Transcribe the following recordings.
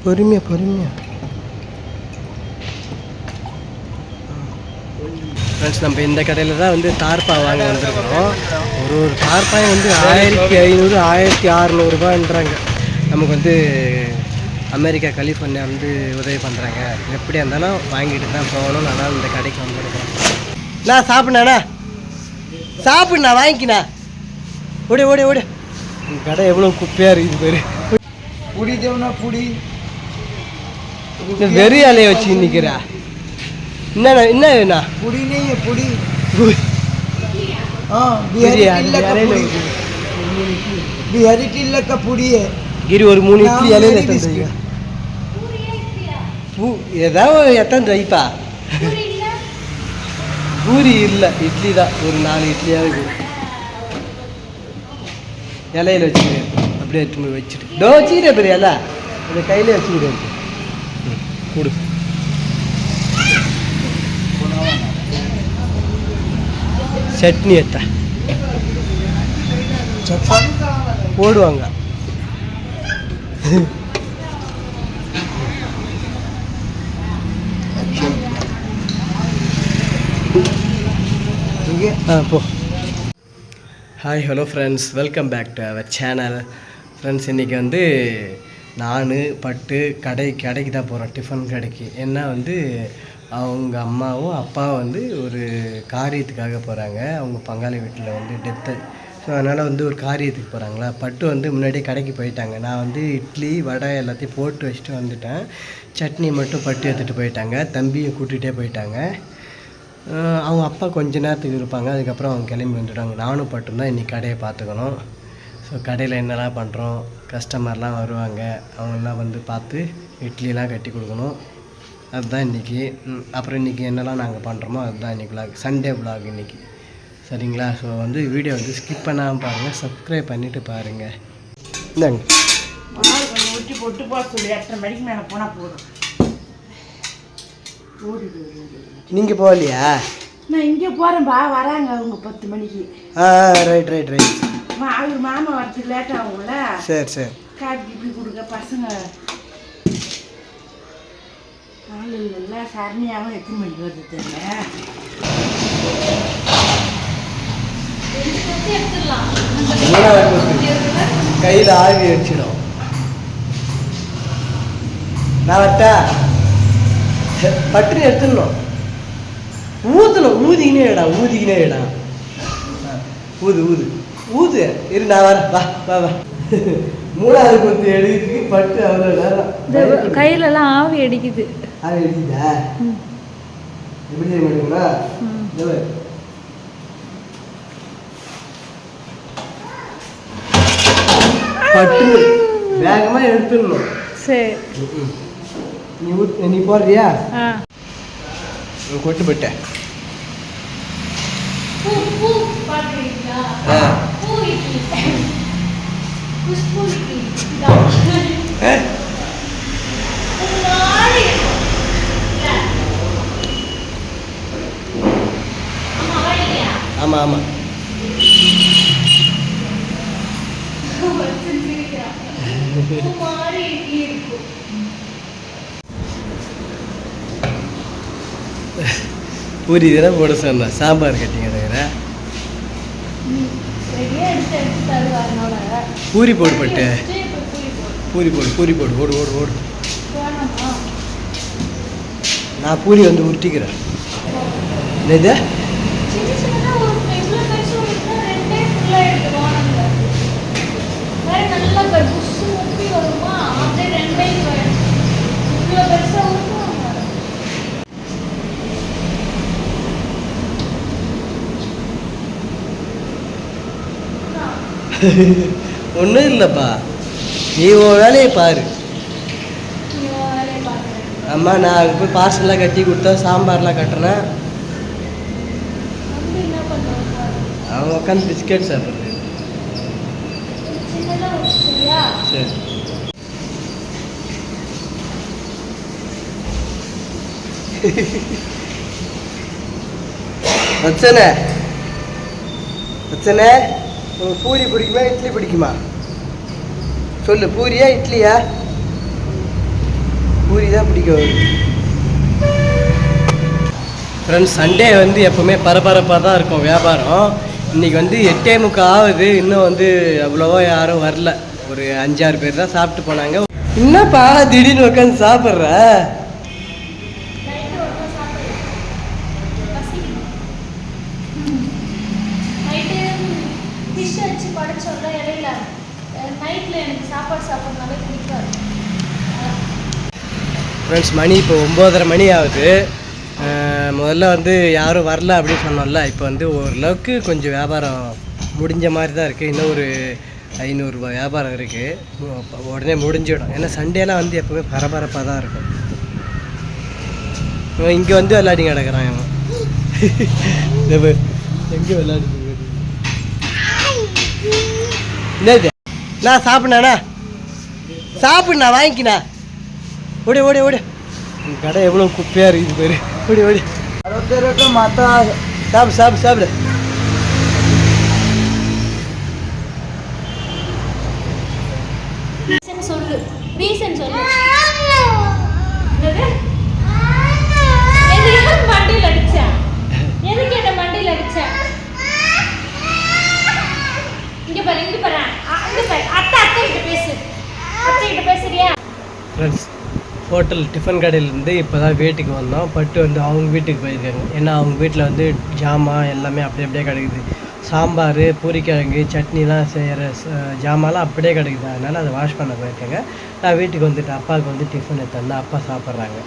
பொறுமையா ஃப்ரெண்ட்ஸ், நம்ம இந்த கடையில் தான் வந்து தார்ப்பா வாங்க வந்துருக்கிறோம். ஒரு தார்ப்பாய் வந்து 1500 1600 நமக்கு வந்து அமெரிக்கா கலிஃபோர்னியா வந்து உதவி பண்ணுறாங்க. எப்படியா இருந்தாலும் வாங்கிட்டு தான் போகணும். அதனால் இந்த கடைக்கு வந்துருக்கிறேன். நான் சாப்பிட்ண்ணா வாங்கிக்கிண்ணா. ஓடு இந்த கடை எவ்வளோ குப்பையாக இருக்குது பேர். புடி தேவனா புடி வெறி அலையை வச்சு நிற்கிறா. என்ன पुड़ी नहीं है पुड़ी बिहारी टिल्ला का पुड़ी है गिरी और 3 इडली अले तंदीगा ஏதாவது எத்தனை ரைப்பா பூரி இல்லை, இட்லி தான். ஒரு 4 இட்லியாவது இலையில வச்சுக்கிறேன். அப்படியே எடுத்து போய் வச்சுட்டு வச்சுக்கிறேன். பெரிய இலை அந்த கையிலே வச்சுக்கிறேன். கொடு. சட்னி எத்தா போடுவாங்க. போ. Hi hello friends, welcome back to our channel. Friends, இன்றைக்கி வந்து நான் பட்டு கடைக்கு தான் போகிறோம். டிஃபன் கடைக்கு. ஏன்னா வந்து அவங்க அம்மாவும் அப்பாவும் வந்து ஒரு காரியத்துக்காக போகிறாங்க. அவங்க பங்காளி வீட்டில் வந்து டெத்து. ஸோ அதனால் வந்து ஒரு காரியத்துக்கு போகிறாங்களா. பட்டு வந்து முன்னாடியே கடைக்கு போயிட்டாங்க. நான் வந்து இட்லி வடை எல்லாத்தையும் போட்டு வச்சுட்டு வந்துட்டேன். சட்னி மட்டும் பட்டு எடுத்துகிட்டு போயிட்டாங்க. தம்பியை கூட்டிகிட்டே போயிட்டாங்க. அவங்க அப்பா கொஞ்ச நேரத்துக்கு இருப்பாங்க. அதுக்கப்புறம் அவங்க கிளம்பி வந்துட்டாங்க. நானும் பட்டும் தான் இன்றைக்கி கடையை பார்த்துக்கணும். ஸோ கடையில் என்னெல்லாம் பண்ணுறோம், கஸ்டமர்லாம் வருவாங்க, அவங்களாம் வந்து பார்த்து இட்லிலாம் கட்டி கொடுக்கணும். அதுதான் இன்றைக்கி. அப்புறம் இன்றைக்கி என்னெல்லாம் நாங்கள் பண்ணுறோமோ அதுதான் இன்றைக்கி விலாக், சண்டே விலாக் இன்றைக்கி. சரிங்களா? ஸோ வந்து வீடியோ வந்து ஸ்கிப் பண்ணாமல் பாருங்கள், சப்ஸ்கிரைப் பண்ணிவிட்டு பாருங்கள். இந்தாங்க ஊற்றி போட்டு போக சொல்லி 8:30 மணிக்கு மேலே போனால் போதும். நீங்கள் போகலையா? நான் இங்கே போகிறேன்பா, வராங்க அவங்க 10 மணிக்கு. ரைட் அவர் மாமா வரத்துக்கு லேட் ஆகும்ல. சரி காப்பி இப்படி கொடுக்க பசங்க ஆள் இல்லைல்ல. சரணியாகவும் எத்தனை மணிக்கு வருது தெரியல. கையில் ஆவி அடிச்சிடும். நான் வட்டா பட்டு எடுத்துடணும். ஊதிக்கினே இடம் ஊது இரு. நான் வரேன். வா 3வது கொத்து எடுக்கிறதுக்கு பட்டு அவ்வளோ நேரம். கையிலலாம் ஆவி அடிக்குதா? எப்படி மாட்டீங்களா? பட்டு வேகமாக எடுத்துடணும். சரி, நீ போடுறியா? கொட்டு பட்டேன். ஆமாம் பூரி இதெல்லாம் போட சொன்னா. சாம்பார் கட்டிங்க. பூரி போடு பட்டு. பூரி போடு ஓடு. நான் பூரி வந்து உருட்டிக்கிறேன். என்னது? ஒன்றும் இல்லைப்பா, நீ உன் வேலையை பாரு. அம்மா, நான் போய் பார்சல்லாம் கட்டி கொடுத்தா சாம்பார்லாம் கட்டுறேன். அவங்க உட்காந்து பிஸ்கெட் சாப்பிட்றது. சரி, வச்சனே பூரி பிடிக்குமா இட்லி பிடிக்குமா? சொல்லு, பூரியா இட்லியா? பூரி தான் பிடிக்கும். ஃப்ரெண்ட்ஸ், சண்டே வந்து எப்போவுமே பரபரப்பாக தான் இருக்கும் வியாபாரம். இன்றைக்கி வந்து 8:45 ஆகுது. இன்னும் வந்து அவ்வளோவா யாரும் வரல. ஒரு 5-6 பேர் தான் சாப்பிட்டு போனாங்க. என்னப்பா திடீர்னு உட்காந்து சாப்பிட்ற? ஃப்ரெண்ட்ஸ், மணி இப்போ 9:30 மணி ஆகுது. முதல்ல வந்து யாரும் வரல அப்படின்னு சொன்னோம்ல. இப்போ வந்து ஓரளவுக்கு கொஞ்சம் வியாபாரம் முடிஞ்ச மாதிரி தான் இருக்குது. இன்னும் ஒரு 500 ரூபாய் வியாபாரம் இருக்குது. உடனே முடிஞ்சிடும். ஏன்னா சண்டேலாம் வந்து எப்போவுமே பரபரப்பாக தான் இருக்கும். இவன் இங்கே வந்து விளையாடி கிடக்குறான். இவன் எங்கே விளையாடி என்னது? நான் சாப்பிட்ணா சாப்பிட்ணா வாங்கிக்கிண்ணா. ஓடி ஓடி ஓடி. உங்கள் கடை எவ்வளோ குப்பையாக இருக்குது பேர். ஓடி ஓடி. 60 மாத்தா. சாப்பிடு சாப்பிடு சாப்பிடு. சொல்லு, ரீசன் சொல்லு. மண்டையில் அடிச்சேன். எதுக்கு என்ன மண்டையில் அடிச்சேன்? இங்க பாரு, இங்க பாரு, அங்க பாரு. அத்தை கிட்ட பேசு. அத்தை கிட்ட பேசுறியா? ஃப்ரெண்ட்ஸ், ஹோட்டல் டிஃபன் கடையிலேருந்து இப்போ தான் வீட்டுக்கு வந்தோம். பட்டு வந்து அவங்க வீட்டுக்கு போயிருக்காங்க. ஏன்னா அவங்க வீட்டில் வந்து ஜாமான் எல்லாமே அப்படியே கிடைக்குது. சாம்பார், பூரிக்கிழங்கு, சட்னிலாம் செய்கிற ஜாமான்லாம் அப்படியே கிடைக்குது. அதனால் அதை வாஷ் பண்ண போயிருக்காங்க. நான் வீட்டுக்கு வந்துட்டு அப்பாவுக்கு வந்து டிஃபன் எடுத்து அப்பா சாப்பிட்றாங்க.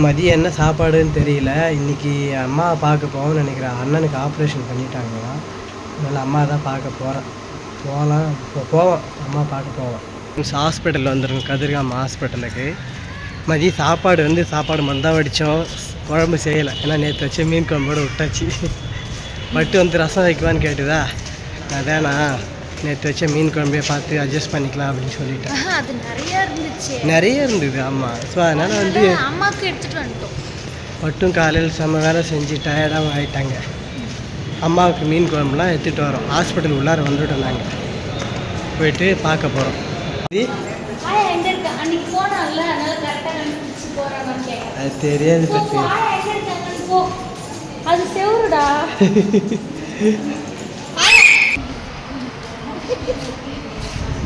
மதியம் என்ன சாப்பாடுன்னு தெரியல. இன்றைக்கி அம்மாவை பார்க்க போவோம்னு நினைக்கிறேன். அண்ணனுக்கு ஆப்ரேஷன் பண்ணிட்டாங்களாம். அதனால் அம்மா தான் பார்க்க போகிறேன். போவோம் அம்மா பார்க்க போவோம். ஹாஸ்பிட்டலில் வந்துருங்க, கதிர்காம ஹாஸ்பிட்டலுக்கு. மதியம் சாப்பாடு மந்தான் வடித்தோம். குழம்பு செய்யலை. ஏன்னா நேற்று வச்சு மீன் குழம்போடு விட்டாச்சு. மட்டும் வந்து ரசம் வைக்குவான்னு கேட்டுதா. அதானா நேற்று வச்ச மீன் குழம்பே பார்த்து அட்ஜஸ்ட் பண்ணிக்கலாம் அப்படின்னு சொல்லிட்டேன். அது நிறைய இருந்தது. ஆமாம். ஸோ அதனால் வந்து அம்மாவுக்கு எடுத்துகிட்டு வந்துட்டோம். மட்டும் காலையில் செம்ம வேலை செஞ்சு டயர்டாக ஆகிட்டாங்க. அம்மாவுக்கு மீன் குழம்புலாம் எடுத்துகிட்டு வரோம். ஹாஸ்பிட்டல் உள்ளார வந்துவிட்டோம். நாங்கள் போயிட்டு பார்க்க போகிறோம். அது தெரியாது பற்றி. அது செவுருடா.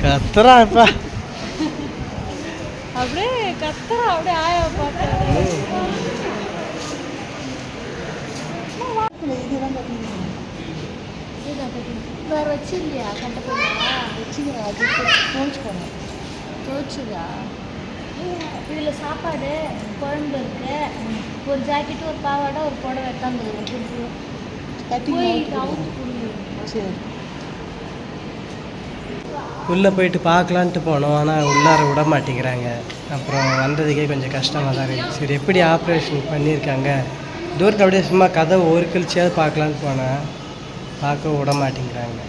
கத்துறா இப்ப. அப்படியே கத்துறா. அப்படியே ஆயா பார்த்து வேற வச்சு இல்லையா? கட்ட போயா வச்சுக்கிறா. தோச்சுதா. இதில் சாப்பாடு குழம்பு இருக்கு. ஒரு ஜாக்கெட்டு, ஒரு பாவாடை, ஒரு புடவை எடுத்தாந்து சரி. உள்ளே போயிட்டு பார்க்கலான்ட்டு போனோம். ஆனால் உள்ளார விட மாட்டேங்கிறாங்க. அப்புறம் வந்ததுக்கே கொஞ்சம் கஷ்டமாக தான் இருக்குது. சரி, எப்படி ஆப்ரேஷன் பண்ணியிருக்காங்க தூரத்தை அப்படியே சும்மா கதவை ஒரு கழிச்சியாவது பார்க்கலான்னு போனேன். பார்க்க விட மாட்டேங்கிறாங்க.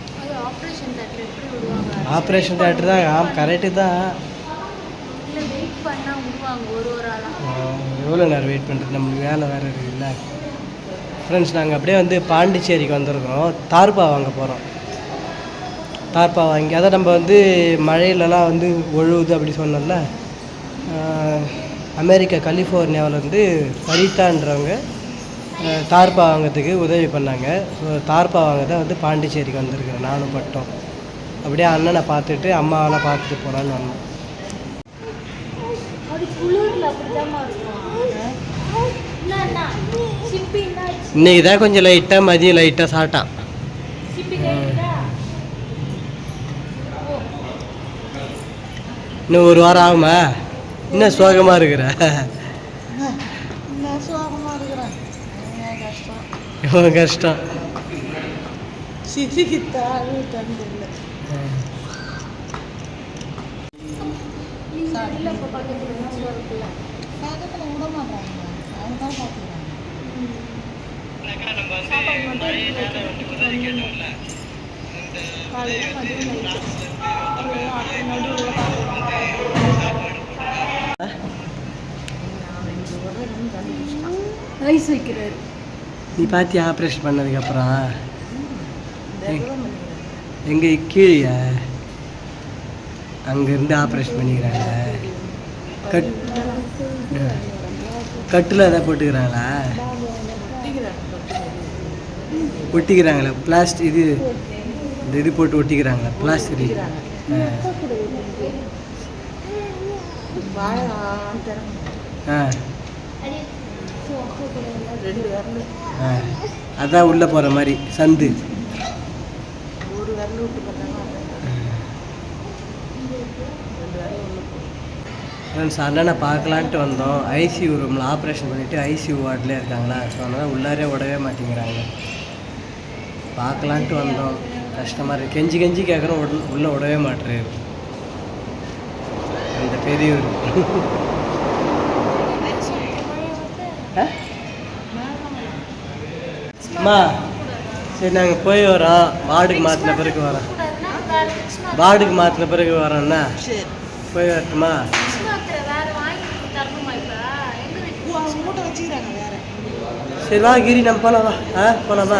ஆப்ரேஷன் தேட்டர் தான். கரெக்டு தான். எவ்வளோ நேரம் வெயிட் பண்ணுறது? நம்மளுக்கு வேலை வேறு இருக்குதுல்ல. ஃப்ரெண்ட்ஸ், நாங்கள் அப்படியே வந்து பாண்டிச்சேரிக்கு வந்திருக்கிறோம். தார்பா வாங்க போகிறோம். தார்பா வாங்கி அதை நம்ம வந்து மழையிலலாம் வந்து ஒழுகுது அப்படி சொன்னோம்ல. அமெரிக்கா கலிஃபோர்னியாவிலேருந்து பரிதான்றவங்க தார்பா வாங்கிறதுக்கு உதவி பண்ணாங்க. ஸோ தார்பா வாங்க தான் வந்து பாண்டிச்சேரிக்கு வந்திருக்கிறேன். நானும் பட்டோம். அப்படியே அண்ணனை பார்த்துட்டு அம்மாவெல்லாம் பார்த்துட்டு போகலான்னு வந்தோம். இன்னைக்கு தான் கொஞ்சம் லைட்டாக மதியம் லைட்டாக சாப்பிட்டான். இன்னும் ஒரு வாரம் ஆகுமா? இன்னும் சோகமாக இருக்கிற? இவன் கஷ்டம். ஐஸ் வைக்கிறாரு. நீ பார்த்தியா ஆப்ரேஷன் பண்ணதுக்கப்புறம்? எங்கே கீழே அங்கேருந்து ஆப்ரேஷன் பண்ணிக்கிறாங்க. கட் கட்டில் எதாவது போட்டுக்கிறாங்களா? ஒட்டிக்கிறாங்களா? பிளாஸ்டிக் இது இந்த இது போட்டு ஒட்டிக்கிறாங்களா? பிளாஸ்டிக். அதான் உள்ளே போகிற மாதிரி சந்து. ஃப்ரெண்ட்ஸ் அண்ணனை பார்க்கலான்ட்டு வந்தோம். ஐசியூ ரூமில் ஆப்ரேஷன் பண்ணிவிட்டு ஐசியூ வார்டில் இருக்காங்களா. ஸோ அதனால் உள்ளாரே விடவே மாட்டேங்கிறாங்க. பார்க்கலான்ட்டு வந்தோம். கஷ்டமாக இருக்குது. கெஞ்சி கெஞ்சி கேட்குறோம், உள்ளே விடவே மாட்டுறாரு அந்த பெரியவர். அம்மா சரி நாங்கள் போய் வரோம். வார்டுக்கு மாற்றின பிறகு வரோம். வார்டுக்கு மாற்றின பிறகு வரோம்ண்ணா. போய் வரட்டுமா? சரி வா கிரி, நம்ம போகலாம் வா. போகலாமா?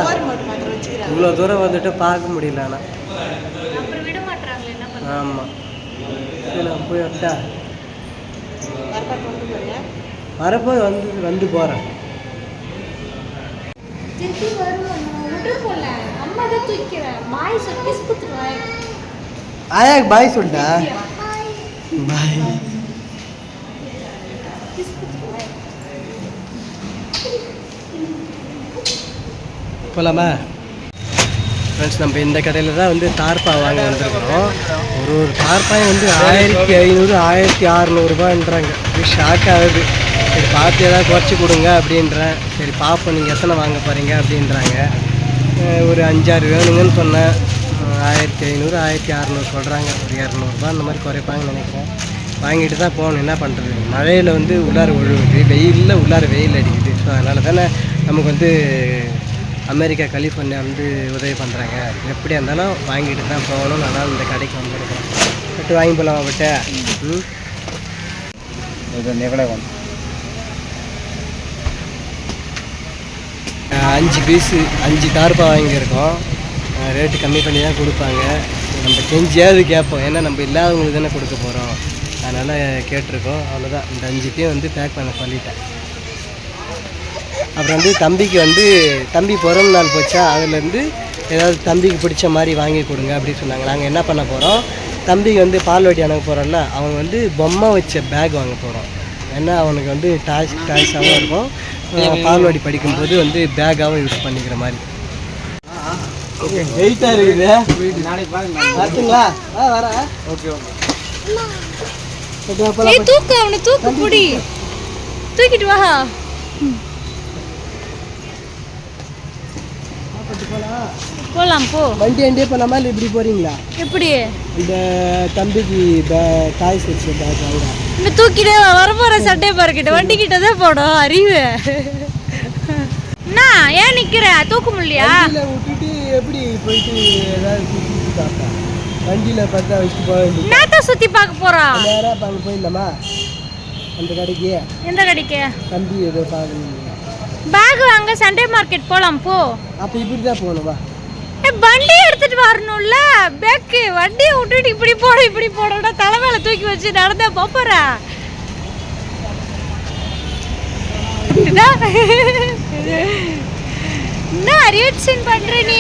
இவ்வளோ தூரம் வந்துட்டு பார்க்க முடியல. ஆனால் ஆமாம். சரி நான் போய் வரட்டா? வரப்போது வந்து போகிறேன். ஆயா பாய் சொல்லிட்டா? பாய். போகலாமா? ஃப்ரெண்ட்ஸ் நம்ம இந்த கடையில் தான் வந்து தார்பா வாங்க வந்திருக்கிறோம். ஒரு தார்பாய் வந்து 1500 1600ரூபான்றாங்க. ஷாக் ஆகுது. சரி பார்த்து ஏதாவது குறைச்சி கொடுங்க அப்படின்றேன். சரி பார்ப்போம் நீங்கள் எத்தனை வாங்க போகிறீங்க அப்படின்றாங்க. ஒரு 5-6 வேணுங்கன்னு சொன்னேன். 1500 1600 சொல்கிறாங்க. ஒரு 200ரூபா அந்த மாதிரி குறைப்பாங்கன்னு நினைக்கிறேன். வாங்கிட்டு தான் போகணும். என்ன பண்ணுறது? மழையில் வந்து உள்ளார ஒழுகுது, வெயிலில் உள்ளார வெயில் அடிக்குது. ஸோ அதனால தானே நமக்கு வந்து அமெரிக்கா கலிஃபோர்னியா வந்து உதவி பண்ணுறாங்க. எப்படியா இருந்தாலும் வாங்கிட்டு தான் போகணும். அதனால் இந்த கடைக்கு வந்துருக்கேன். பட்டு வாங்கி போகலாமா? பட்டு 5 பீஸு 5 தார்பா வாங்கியிருக்கோம். ரேட்டு கம்மி பண்ணி தான் கொடுப்பாங்க. நம்ம கெஞ்சியாவது கேட்போம். ஏன்னா நம்ம இல்லாதவங்களுக்கு தானே கொடுக்க போகிறோம். அதனால் கேட்டிருக்கோம். அவ்வளோதான். இந்த 5த்தையும் வந்து பேக் பண்ண சொல்லிட்டேன். அப்புறம் வந்து தம்பிக்கு வந்து தம்பி பிறந்த நாள் போச்சா, அதுலேருந்து ஏதாவது தம்பிக்கு பிடிச்ச மாதிரி வாங்கி கொடுங்க அப்படின்னு சொன்னாங்க. நாங்கள் என்ன பண்ண போகிறோம், தம்பிக்கு வந்து பால்வாடி அனுப்ப போகிறோம்ல, அவங்க வந்து பொம்மை வச்ச பேக் வாங்க போகிறோம். ஏன்னா அவனுக்கு வந்து டாய்ஸாகவும் இருக்கும். பால்வாடி படிக்கும்போது வந்து பேக்காகவும் யூஸ் பண்ணிக்கிற மாதிரி. வெயிட்டாக இருக்குது. நாளைக்கு பார்த்துங்களா? வரேன். ஓகே தூக்கு, அவனை தூக்கு, புடி, தூக்கிட்டு வா. போலாம் போ. வண்டி வண்டியே போகலாமா இல்லை இப்படி போகிறீங்களா? எப்படி? இந்த தம்பிக்கு டாய்ஸ் வச்சு பேக் வாங்க. இந்த தூக்கிட்டே வரப்போற சட்டை பார்க்கிட்ட வண்டி கிட்ட தான் போடும். அறிவு என்ன? ஏன் நிற்கிற? தூக்க முடியலையா? விட்டுட்டு எப்படி போயிட்டு ஏதாவது சுற்றி பார்ப்பேன். வண்டியில் பார்த்தா வச்சுட்டு போக வேண்டியது. என்னத்த சுற்றி பார்க்க போகிறோம்? நேராக அங்கே போயிடலாமா? அந்த கடைக்கு. எந்த கடைக்கு? தம்பி ஏதோ பார்க்கணும். பேக் வாங்க சண்டே மார்க்கெட் போகலாம் போ. அப்போ இப்படி தான் போகணுமா? வண்டி எடுத்துட்டு வரணும்ல. பேக்கு வண்டியை விட்டுட்டு இப்படி போட தலைமையில தூக்கி வச்சு நடந்தா போற. என்ன ரியாக்ஷன் பண்ற நீ?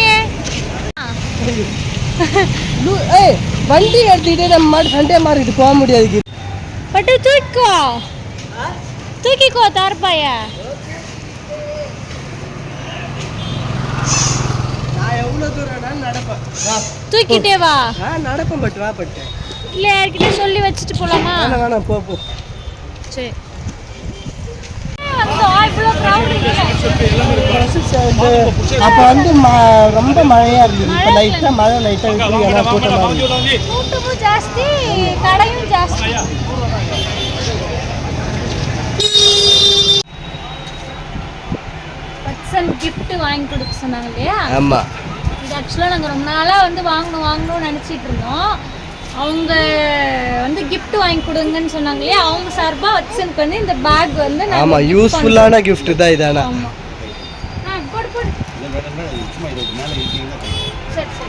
வண்டி எடுத்துக்கிட்டே நம்ம மாட்டு சண்டே மார்க்கெட் போக முடியாது. பட்டு தூக்கிக்கோ தார்பாய. எவ்வளோ தூரம் நடப்பேன். தூக்கிட்டே வா. நடப்பேன். பட்டு வா பட்டு. இல்லை யார்கிட்ட சொல்லி வச்சுட்டு போலாமா? வேணாம் போ. சரி. அப்போ வந்து ரொம்ப மழையாக இருந்தது. இப்போ லைட்டாக மழை லைட்டாக கூட்டமும் ஜாஸ்தி, கடையும் ஜாஸ்தி. கிஃப்ட் வாங்கி கொடுக்க சொன்னாங்க இல்லையா? ஆமாம். இது ஆக்சுவலாக நாங்கள் ரொம்ப நாளாக வந்து வாங்கணும்னு நினச்சிட்டு இருந்தோம். அவங்க வந்து கிஃப்ட் வாங்கி கொடுங்கன்னு சொன்னாங்க இல்லையா? அவங்க சார்பாக வட்சனுக்கு வந்து இந்த பேக் வந்து ஆமாம் யூஸ்ஃபுல்லான கிஃப்ட் தான் இதானா? ஆமாம். போடு. சரி.